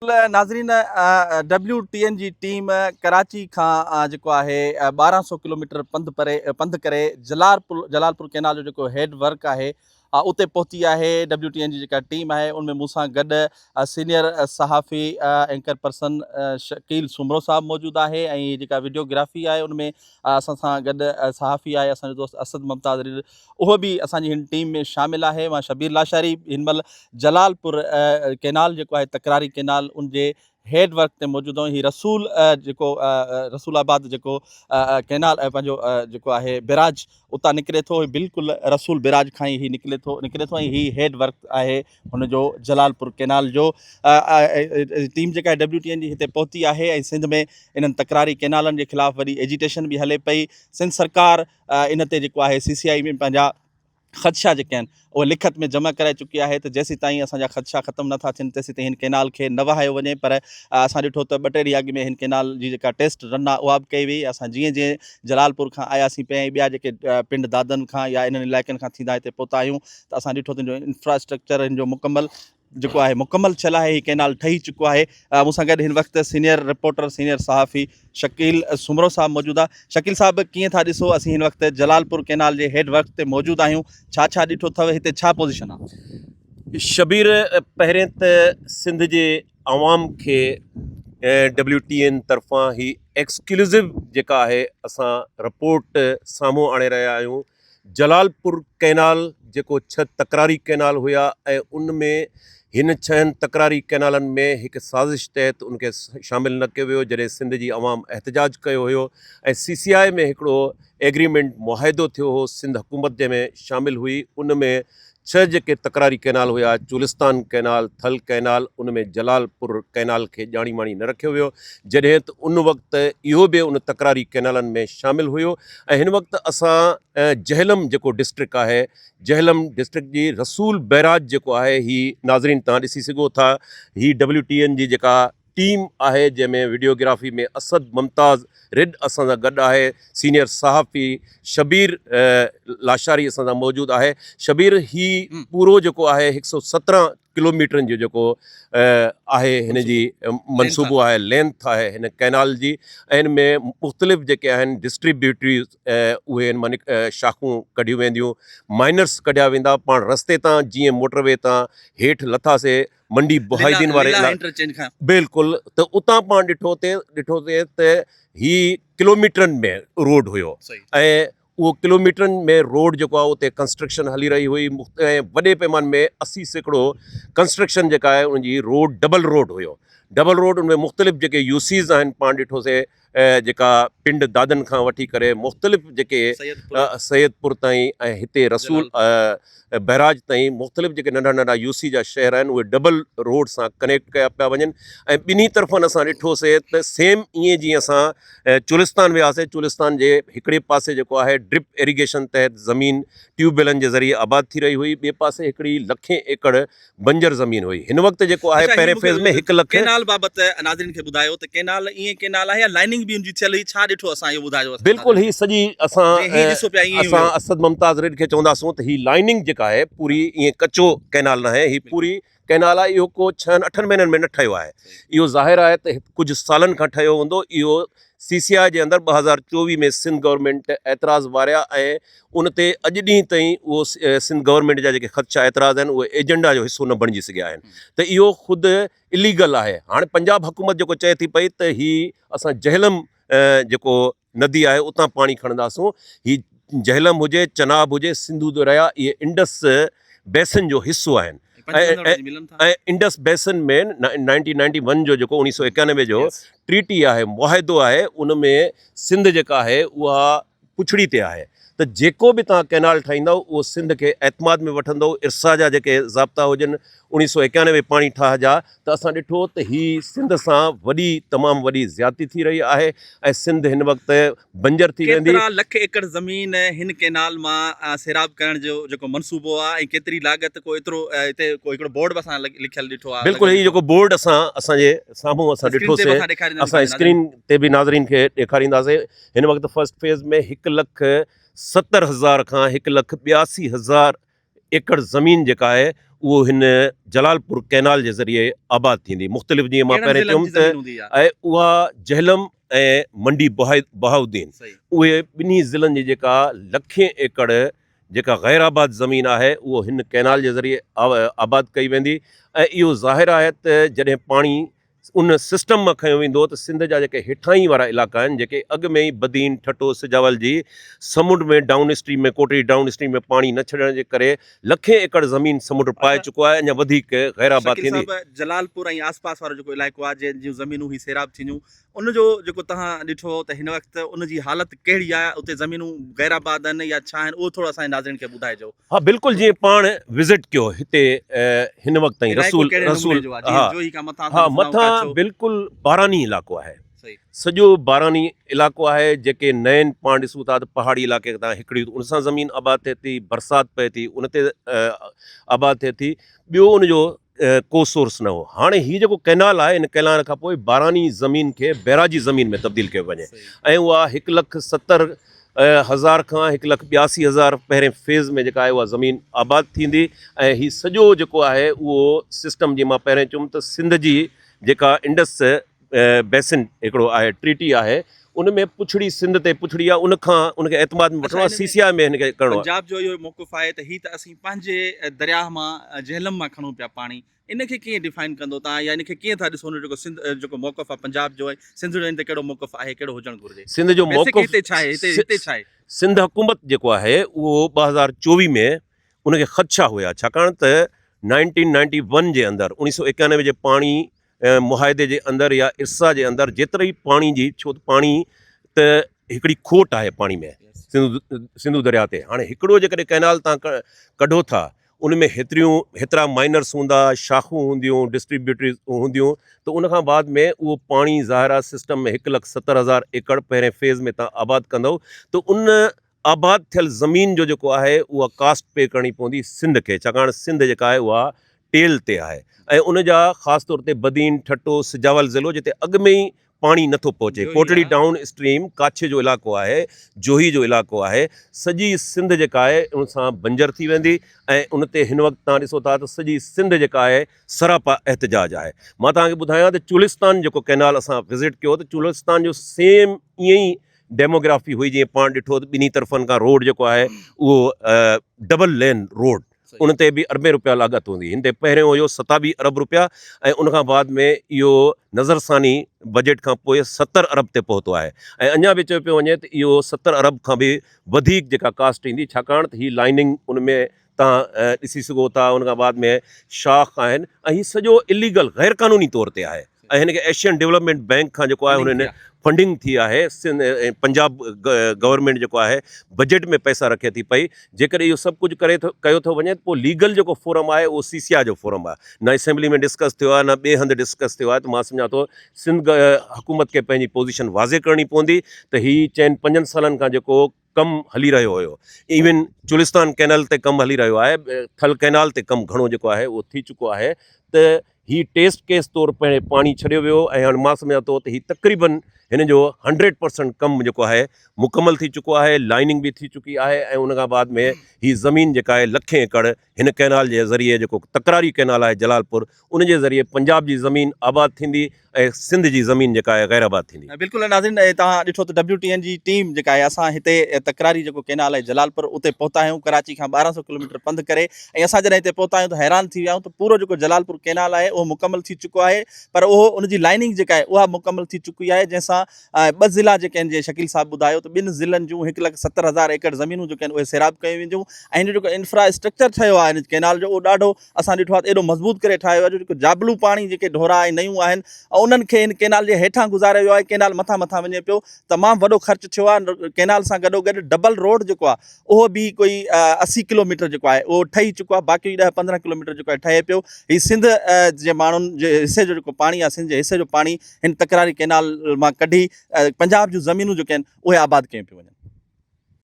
नाज़रीन WTN जी team Karachi खां जेको आहे 1200 किलोमीटर पंधु करे जलालपुर कैनाल जो जेको हेड वर्क आहे उते पहुती आहे। WTN जी जेका टीम आहे उनमें मूंसां गॾु सीनियर सहाफ़ी एंकर पर्सन शकील सुमरो साहब मौजूदु आहे ऐं जेका वीडियोग्राफी आहे उनमें असां सां गॾु सहाफ़ी आहे असांजो दोस्त असद मुमताज़ रिज़, उहो बि असांजी हिन टीम में शामिल आहे। मां शबीर लाशारी हिन महिल जलालपुर कैनाल जेको आहे तकरारी कैनाल उनजे हेड वर्क ते मौजूदु आहियूं। हीउ रसूलाबाद जेको कैनाल पंहिंजो जेको आहे बिराज उतां निकिरे थो, बिल्कुलु रसूल बिराज खां ई निकिरे थो ऐं हीउ हेड वर्क आहे हुनजो जलालपुर कैनाल जो। टीम जेका आहे WTN जी हिते पहुती आहे ऐं सिंध में इन्हनि तकरारी कैनालनि जे ख़िलाफ़ु वरी एजिटेशन बि हले पई। सिंध सरकार इन ते जेको आहे CCI में पंहिंजा ख़दशा जेके आहिनि उहे लिखत में जमा कराए चुकी आहे त जेसीं ताईं असांजा ख़दशा ख़तमु नथा थियनि तेसीं ताईं हिन कैनाल खे न वहायो वञे। पर असां ॾिठो त 2 टे ॾींहं अॻु में हिन कैनाल जी जेका टेस्ट रन आहे उहा बि कई वई। असां जीअं जलालपुर खां आयासीं पिया ऐं ॿिया जेके पिंड दादन खां या इन्हनि इलाइक़नि खां थींदा हिते पहुता आहियूं त असां ॾिठो त हिन जो इंफ्रास्ट्रक्चर हिन जो मुकमल थियल आहे। हीउ कैनाल ठही चुको आहे। मूंसां गॾु हिन वक़्तु सीनियर रिपोर्टर सीनियर सहाफ़ी शकील सुमरो साहब मौजूदु आहे। शकील साहब, कीअं था ॾिसो, असीं हिन वक़्तु जलालपुर कैनाल जे हेड वर्क ते मौजूदु आहियूं, छा छा ॾिठो अथव, हिते छा पोज़ीशन आहे? शबीर, पहिरें त सिंध जे आवाम खे WTN तरफ़ां ही एक्सक्लूसिव जेका आहे असां रिपोर्ट साम्हूं आणे रहिया आहियूं। जलालपुर कैनाल जेको 6 तकरारी कैनाल हुया ऐं उन में हिन 6 तकरारी कैनालनि में हिकु साज़िश तहत उनखे शामिल न कयो वियो जॾहिं सिंध जी आवाम एहतजाज कयो हुयो ऐं CCI में हिकिड़ो एग्रीमेंट मुआहिदो थियो हो, सिंध हुकूमत जंहिंमें शामिल हुई। उन में 6 जेके तकरारी कैनाल हुया, चुलिस्तान कैनाल, थल कैनाल, उन में जलालपुर कैनाल खे ॼाणी माणी न रखियो वियो जॾहिं त उन वक़्तु इहो बि उन तकरारी कैनालनि में शामिल हुयो। ऐं हिन वक़्तु असां जहलम जेको डिस्ट्रिक्ट आहे, जहलम डिस्ट्रिक्ट जी रसूल बैराज जेको आहे, ही नाज़रीन तव्हां ॾिसी सघो था, ही WTN जी जेका टीम आहे जंहिंमें वीडियोग्राफी में असद मुमताज़ रिज़ असां सां गॾु आहे, सीनियर सहाफ़ी शबीर लाशारी असां सां मौजूदु आहे। शबीर, ही पूरो जेको आहे 117 किलोमीटरनि जो जेको आहे हिन जी मनसूबो आहे, लेंथ आहे हिन कैनाल जी, ऐं हिन में मुख़्तलिफ़ जेके आहिनि डिस्ट्रीब्यूटरीज़ उहे हिन मां शाखूं कढियूं वेंदियूं, माइनर्स कढिया वेंदा। पाण रस्ते तां जीअं मोटरवे तां हेठि लथासीं मंडी बुहाईदीन वारे बिल्कुलु, त उतां पाण ॾिठोसीं त ही किलोमीटरनि में रोड हुयो ऐं उहो किलोमीटरनि में रोड जेको आहे उते कंस्ट्रक्शन हली रही हुई ऐं वॾे पैमाने में 80 सैकड़ो कंस्ट्रक्शन जेका आहे उनजी रोड डबल रोड हुयो। डबल रोड उनमें मुख़्तलिफ़ जेके यूसीज़ आहिनि, पाण ॾिठोसीं जेका पिंड दादन खां वठी करे मुख़्तलिफ़ जेके सैयदपुर ताईं ऐं हिते रसूल बैराज ताईं मुख़्तलिफ़ जेके नंढा नंढा यूसी जा शहर आहिनि उहे डबल रोड सां कनेक्ट कया पिया वञनि। ऐं ॿिन्ही तरफ़नि असां ॾिठोसीं त सेम ईअं जीअं असां चुलिस्तान वियासीं, चुलिस्तान जे हिकिड़े पासे जेको आहे ड्रिप इरीगेशन तहत ज़मीन ट्यूबवेलनि जे ज़रिए आबाद थी रही हुई, ॿिए पासे हिकिड़ी 1 लख एकड़ बंजर ज़मीन हुई। हिन वक़्तु जेको आहे पहिरें फेज़ में 1 लख कैनाल बाबति नाज़रीन खे ॿुधायो त कैनाल ईअं कैनाल आहे या लाइनिंग बि उनजी थियल हुई, छा ॾिठो असां इहो ॿुधायो? बिल्कुलु, ही सॼी असां असद मुमताज़ रिज़ खे चवंदासूं त ही लाइनिंग जेका आहे पूरी ईअं कचो कैनाल न आहे, ही पूरी कैनाल आहे। इहो को 6-8 महीननि में न ठहियो आहे, इहो ज़ाहिर आहे त कुझु सालनि खां ठहियो हूंदो। इहो CCI जे अंदरि 2024 में सिंध गवर्नमेंट एतिराज़ वारिया ऐं उन ते अॼु ॾींहं ताईं उहो सिंध गवर्नमेंट जा जेके ख़दशा एतिराज़ आहिनि उहे एजेंडा जो हिसो न बणिजी सघिया आहिनि, त इहो ख़ुदि इलीगल आहे। हाणे पंजाब हुकूमत जेको चए थी पई त ही असां जहलम जेको नदी आहे उतां पाणी खणंदासूं, ही जहलम हुजे, चनाब हुजे, सिंधु दरिया, इहे इंडस बेसिन जो हिसो आहिनि। ऐं इंडस बेसिन में 1991 जो जेको 1991 जो ट्रीटी आहे, मुआहिदो आहे, उन में सिंध जेका आहे उहा पुछड़ी ते आहे। त जेको बि तव्हां कैनाल ठाहींदव उहो सिंध खे एतमाद में वठंदो। इरसा जा जेके ज़ाब्ता हुजनि 1991 पाणी ठाह जा, त असां ॾिठो त ही सिंध सां तमामु वॾी ज़्यादती थी रही आहे ऐं सिंध हिन वक़्तु बंजर थी वेंदी। 1 लख एकड़ ज़मीन हिन कैनाल मां सैराब करण जो जेको मनसूबो आहे ऐं केतिरी लागत, को एतिरो हिते को हिकिड़ो बोर्ड बि असां लिखियलु ॾिठो आहे? बिल्कुलु, हीउ जेको बोर्ड असांजे साम्हूं असां ॾिठोसीं, असां स्क्रीन ते बि नाज़रीन खे ॾेखारींदासीं। हिन वक़्तु फर्स्ट फेज़ में 1,70,000 खां 1,82,000 एकड़ ज़मीन जेका आहे उहो हिन जलालपुर कैनाल जे ज़रिए आबाद थींदी। मुख़्तलिफ़ जीअं मां पहिरें चयुमि त ऐं उहा जहलम ऐं मंडी बहाउद्दीन उहे ॿिन्ही ज़िलनि जी जेका लखें एकड़ जेका गैर आबाद ज़मीन आहे उहो हिन कैनाल जे ज़रिए आबाद कई वेंदी। ऐं इहो ज़ाहिर आहे त जॾहिं पाणी उन सिस्टम मां खयो वेंदो त सिंध जा जेके हेठाहीं वारा इलाइक़ा आहिनि जेके अॻु में ई बदीन ठटो सिजावल जी समुंड में डाउन स्ट्रीम में कोटड़ी डाउन स्ट्रीम में पाणी न छॾण जे करे लखें एकड़ ज़मीन समुंड पाए चुको आहे, अञा वधीक गैर आबाद थींदी। जलालपुर ऐं आसपास वारो जेको इलाइक़ो आहे जंहिं जूं ज़मीनूं ही सैराब थींदियूं उनजो जेको तव्हां ॾिठो त हिन वक़्तु उनजी हालत कहिड़ी आहे, उते ज़मीनूं गैर आबाद आहिनि या छा आहिनि, उहो थोरो असांजे नाज़रीन खे ॿुधाइजो। हाँ बिल्कुलु, जीअं पाण विज़िट कयो हिते हिन वक़्तु ताईं रसूल हाँ मथां बिल्कुलु बारानी इलाइक़ो आहे, सॼो बारानी इलाइक़ो आहे। जेके नयनि पाण ॾिसूं था त पहाड़ी इलाइक़े तां हिकिड़ी उन सां ज़मीन आबाद थिए थी, बरसाति पए थी उन ते आबाद थिए थी, ॿियो उनजो को सोर्स न हो। हाणे हीउ जेको कैनाल आहे इन कैनाल खां पोइ बारानी ज़मीन खे बैराजी ज़मीन में तब्दील कयो वञे ऐं उहा 1,70,000 खां 1,82,000 पहिरें फेज़ में जेका आहे उहा ज़मीन आबाद थींदी। ऐं हीउ सॼो जेको आहे उहो सिस्टम जीअं मां पहिरें चयुमि त सिंध जी जेका इंडस बेसिन हिकिड़ो आहे ट्रीटी आहे उन में पुछड़ी सिंध ते पुछड़ी आहे, उनखां उनखे एतमाद में वठिणो आहे, सीसिया में हिनखे करिणो आहे। पंजाब जो इहो मौक़िफ़ आहे त हीउ त असीं पंहिंजे दरिया मां झेलम मां खणूं पिया पाणी, इनखे कीअं डिफाइन कंदो तव्हां या इनखे कीअं था ॾिसो जेको सिंध जेको मौक़िफ़ आहे पंजाब जो आहे, सिंध जो हिन ते कहिड़ो मौक़िफ़ आहे, कहिड़ो हुजणु घुरिजे? सिंध जो मौक़िफ़ हिते छा आहे, हिते छा आहे? सिंध हुकूमत जेको आहे उहो 2024 में उनखे ख़दशा हुया, छाकाणि त 1991 जे अंदरि 1991 जे पाणी मुआहदे जे अंदरि या इर्सा जे अंदरि जेतिरे ई पाणी जी, छो त पाणी त हिकिड़ी खोट आहे पाणी में सिंधु दरिया ते। हाणे हिकिड़ो जेकॾहिं कैनाल तव्हां कढो था उन में हेतिरा माइनर्स हूंदा, शाखूं हूंदियूं, डिस्ट्रीब्यूटरीज़ हूंदियूं, त उनखां बाद में उहो पाणी ज़ाहिरा सिस्टम में 1,70,000 एकड़ पहिरें फेज़ में तव्हां आबाद कंदव त उन आबाद थियल ज़मीन जो जेको आहे उहा कास्ट पे करणी पवंदी सिंध खे, छाकाणि सिंध जेका आहे उहा टेल ते आहे ऐं उन जा ख़ासि तौर ते बदीन ठटो सिजावल ज़िलो जिते अॻु में ई पाणी नथो पहुचे, कोटड़ी डाउन स्ट्रीम काछे जो इलाइक़ो आहे, जोही जो इलाइक़ो आहे, सॼी सिंध जेका आहे उन सां बंजर थी वेंदी ऐं उन ते हिन वक़्तु तव्हां ॾिसो था त सॼी सिंध जेका आहे सरापा एहतिजाज आहे। मां तव्हांखे ॿुधायां त चुलिस्तान जेको कैनाल असां विज़िट कयो त चुलिस्तान जो सेम ईअं ई डेमोग्राफी हुई, जीअं पाण ॾिठो त ॿिन्ही तरफ़नि खां रोड जेको आहे उहो डबल लेन रोड, उन ते बि अरबें रुपया लाॻत हूंदी। हिन ते पहिरियों हुयो 27 अरब रुपया ऐं उनखां बाद में इहो नज़रसानी बजट खां पोइ 70 अरब ते पहुतो आहे ऐं अञा बि चयो पियो वञे त इहो 70 अरब खां बि वधीक जेका कास्ट ईंदी, छाकाणि त हीअ लाइनिंग उन में तव्हां ॾिसी सघो था। उनखां बाद में शाख आहिनि ऐं हीउ सॼो इलीगल गैर क़ानूनी तौर ते आहे ऐं हिनखे एशियन डेवलपमेंट बैंक खां जेको आहे हुननि फंडिंग थी आहे। पंजाब गवर्नमेंट जेको आहे बजट में पैसा रखे थी पई। जेकॾहिं इहो सभु कुझु कयो थो वञे त पोइ लीगल जेको फोरम आहे उहो सीसिया जो फोरम आहे, न असेंबली में डिस्कस थियो आहे न ॿिए हंधि डिस्कस थियो आहे। त मां सम्झां थो सिंध हुकूमत खे पंहिंजी पोज़ीशन वाज़े करणी पवंदी त हीअ चइनि 5 सालनि खां जेको कमु हली रहियो हुयो, इवन चुलिस्तान कैनाल ते कमु हली रहियो आहे, थल कैनाल ते कमु घणो जेको आहे उहो थी चुको आहे, त हीअ टेस्ट केस तौरु पे पाणी छॾियो वियो ऐं हाणे मां सम्झां थो त हीअ तक़रीबन हिन जो 100% कमु जेको आहे मुकमल थी चुको आहे, लाइनिंग बि थी चुकी आहे ऐं उनखां बाद में हीअ ज़मीन जेका आहे लखें एकड़ हिन कैनाल जे ज़रिए जेको तकरारी कैनाल आहे जलालपुर, उन जे ज़रिए पंजाब जी ज़मीन आबाद थींदी ऐं सिंध जी ज़मीन जेका आहे गैर आबाद थींदी। बिल्कुलु नाज़रीन, तव्हां ॾिठो त WTN जी टीम जेका आहे असां हिते तकरारी जेको कैनाल आहे जलालपुर उते पहुता आहियूं, कराची खां 1200 किलोमीटर पंधु करे, ऐं असां जॾहिं हिते पहुता आहियूं त हैरान थी विया आहियूं त पूरो जेको जलालपुर कैनाल आहे उहो मुकमल थी चुको आहे, पर उहो उनजी लाइनिंग जेका आहे उहा मुकमल थी चुकी आहे, जंहिंसां 2 ज़िला जेके आहिनि, जीअं शकील साहब ॿुधायो त 2 ज़िलनि जूं 1,70,000 एकड़ ज़मीनूं जेके आहिनि उहे सैराब कयूं वेंदियूं ऐं हिन जो जेको इंफ्रास्ट्रक्चर ठहियो आहे हिन कैनाल जो उहो ॾाढो असां ॾिठो आहे त एॾो मज़बूत करे ठाहियो आहे जो जेको जाबलू पाणी जेके ढोरा ऐं नयूं आहिनि उन्हनि खे हिन कैनाल जे हेठां गुज़ारे वियो आहे। कैनाल मथां वञे पियो, तमामु वॾो ख़र्चु थियो आहे। कैनाल सां गॾोगॾु डबल रोड जेको आहे उहो बि कोई 80 किलोमीटर जेको आहे उहो ठही चुको आहे, बाक़ी 10-15 किलोमीटर जेको आहे ठहे पियो। हीउ सिंध जे माण्हुनि जे हिसे जो जेको पाणी आहे, सिंध जे हिसे जो पाणी हिन तकरारी कैनाल मां कढी पंजाब जूं ज़मीनूं जेके आहिनि उहे आबाद कयूं पियूं वञनि।